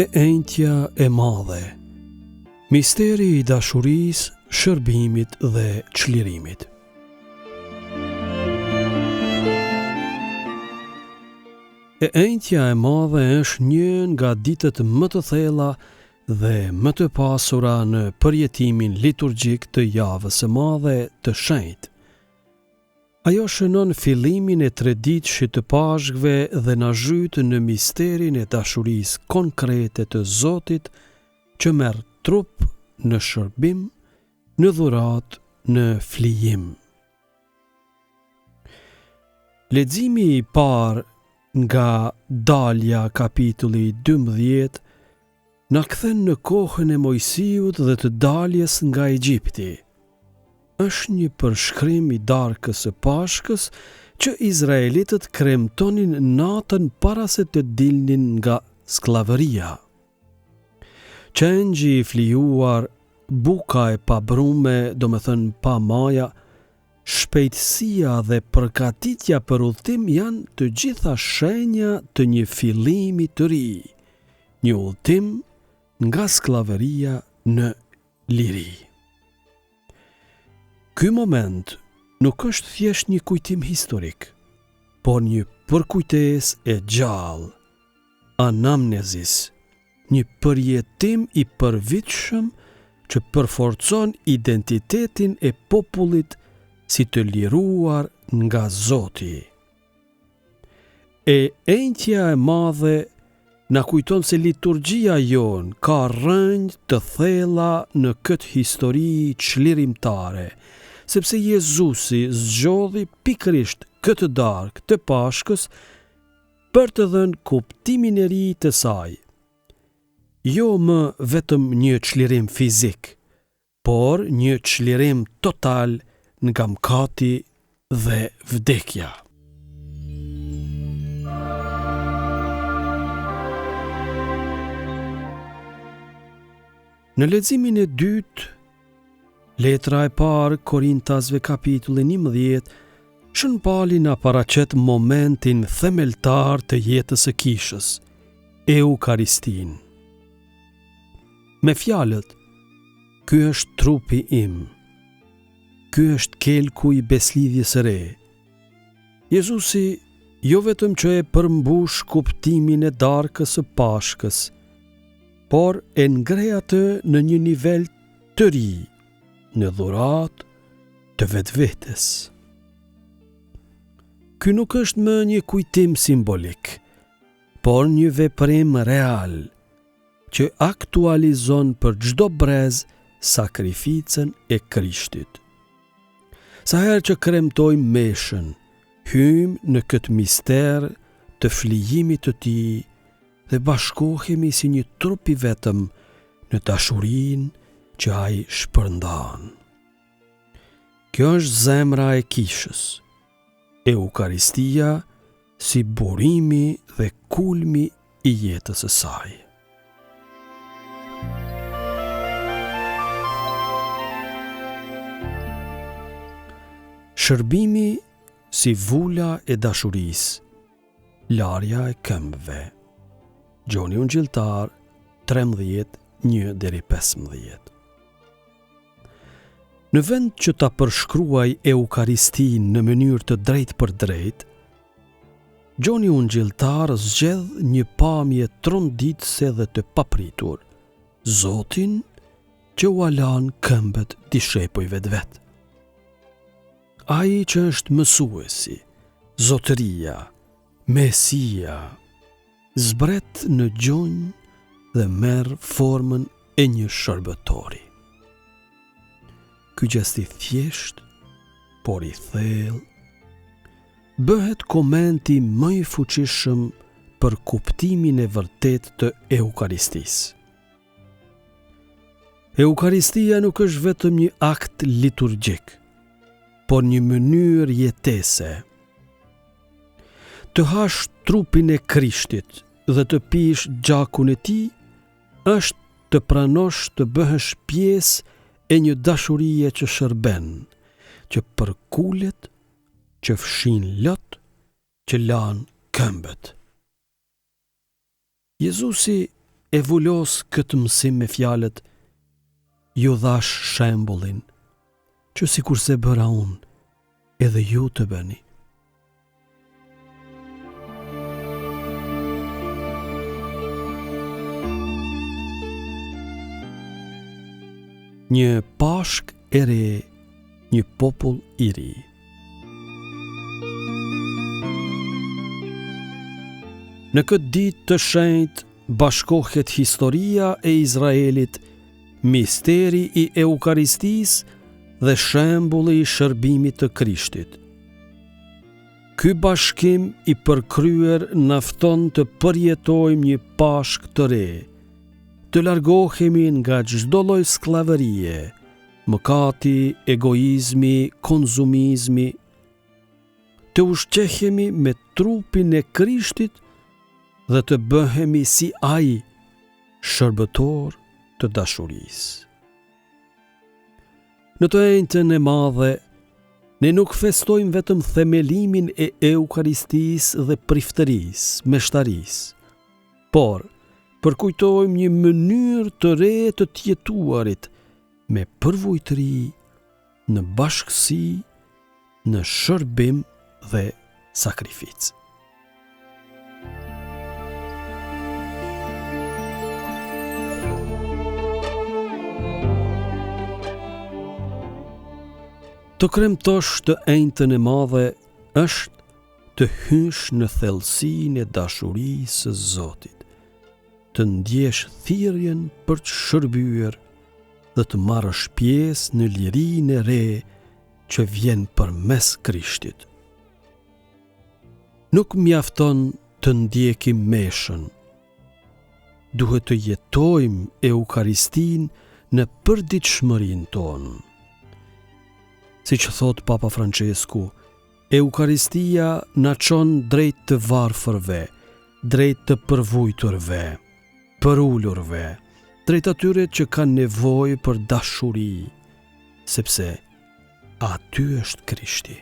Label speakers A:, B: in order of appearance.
A: E enjtja e madhe, misteri i dashurisë, shërbimit dhe çlirimit. E enjtja e madhe është një nga ditët më të thella dhe më të pasura në përjetimin liturgjik të javës së madhe të shenjtë. Ajo shënon fillimin e treditshit të Pashkve dhe na zhyt në misterin e dashurisë konkrete të Zotit që merr trup në shërbim, në dhuratë, në flijim. Leximi i parë nga Dalja kapitulli 12 na kthen në kohën e Mojsiut dhe të daljes nga Egjipti. Është një përshkrim i darkës së Pashkës që izraelitët kremtonin natën para se të dilnin nga skllavëria. Qengji i flijuar, buka e pabrume, domethënë pa maja, shpejtësia dhe përgatitja për udhtim janë të gjitha shenja të një fillimi të ri, një udhtim nga skllavëria në liri. Ky moment nuk është thjesht një kujtim historik, por një përkujtesë e gjallë, anamnezis, një përjetim i përvitshëm që përforcon identitetin e popullit si të liruar nga Zoti. E enjtja e madhe na kujton se liturgjia jon ka rrënjë të thella në këtë histori çlirimtare, sepse Jezusi zgjodhi pikërisht këtë darkë të Pashkës për të dhënë kuptimin e ri të saj. Jo më vetëm një çlirim fizik, por një çlirim total nga mëkati dhe vdekja. Në leximin e dytë, letra e parë Korintasve kapitulli 11, Shën Pali na paraqet momentin themeltar të jetës së kishës, Eukaristin. Me fjalët, ky është trupi im, ky është kelku i beslidhjes së re. Jezusi jo vetëm që e përmbush kuptimin e darkës së Pashkës, por e ngre atë në një nivel të ri, në dhuratë të vetvetes. Ky nuk është më një kujtim simbolik, por një veprim real që aktualizon për çdo brez sakrificën e Krishtit. Sa herë që kremtojmë meshën, hymë në këtë mister të flijimit të tij dhe bashkohemi si një trup i vetëm në dashurinë që ai shpërndan. Kjo është zemra e kishës, Eukaristia si burimi dhe kulmi i jetës së saj. Shërbimi si vula e dashurisë, larja e këmbëve. Gjoni Ungjilltar 13:1-15. Në vend që ta përshkruaj Eukaristin në mënyrë të drejtë për drejtë, Gjoni Ungjilltar zgjedh një pamje tronditëse dhe të papritur, Zotin që u lan këmbët dishepujve të vet. Ai që është mësuesi, zotëria, Mesia, zbret në gjunjë dhe merr formën e një shërbëtori. Ky gest i thjesht, por i thellë, bëhet komenti më i fuqishëm për kuptimin e vërtet të Eukaristisë. Eukaristia nuk është vetëm një akt liturgjik, por një mënyrë jetese. Të hash trupin e Krishtit dhe të pish gjakun e tij është të pranosh të bëhesh pjesë e një dashurie që shërben, që përkulet, që fshin lot, që lan këmbët. Jezusi e vulos këtë mësim me fjalët: ju dhash shembullin, që sikurse bëra unë, edhe ju të bëni. Një Pashkë e re, një popull i ri. Në këtë ditë të shenjtë bashkohet historia e Izraelit, misteri i Eukaristisë dhe shembulli i shërbimit të Krishtit. Ky bashkim i përkryer na fton të përjetojmë një Pashkë të re, të largohemi nga çdo lloj skllavërie, mëkati, egoizmi, konzumizmi, të ushqehemi me trupin e Krishtit dhe të bëhemi si ai, shërbëtor të dashurisë. Në të njëjtën e madhe, ne nuk festojmë vetëm themelimin e Eukaristisë dhe priftërisë, meshtarisë, por përkujtojmë një mënyrë të re të jetuarit me përvojtëri, në bashkësi, në shërbim dhe sakrificë. Të kremtosh të njëjtën e madhe është të hysh në thellësinë e dashurisë së Zotit, të ndjesh thirrjen për të shërbyer dhe të marrësh pjesë në lirinë e re që vjen përmes Krishtit. Nuk mjafton të ndjekim meshën. Duhet të jetojmë Eukaristinë në përditshmërinë tonë. Siç thot Papa Francesku, Eukaristia na çon drejt të varfërve, drejt të përvojturve, përulurve, drejt atyre që kanë nevojë për dashuri, sepse aty është Krishti.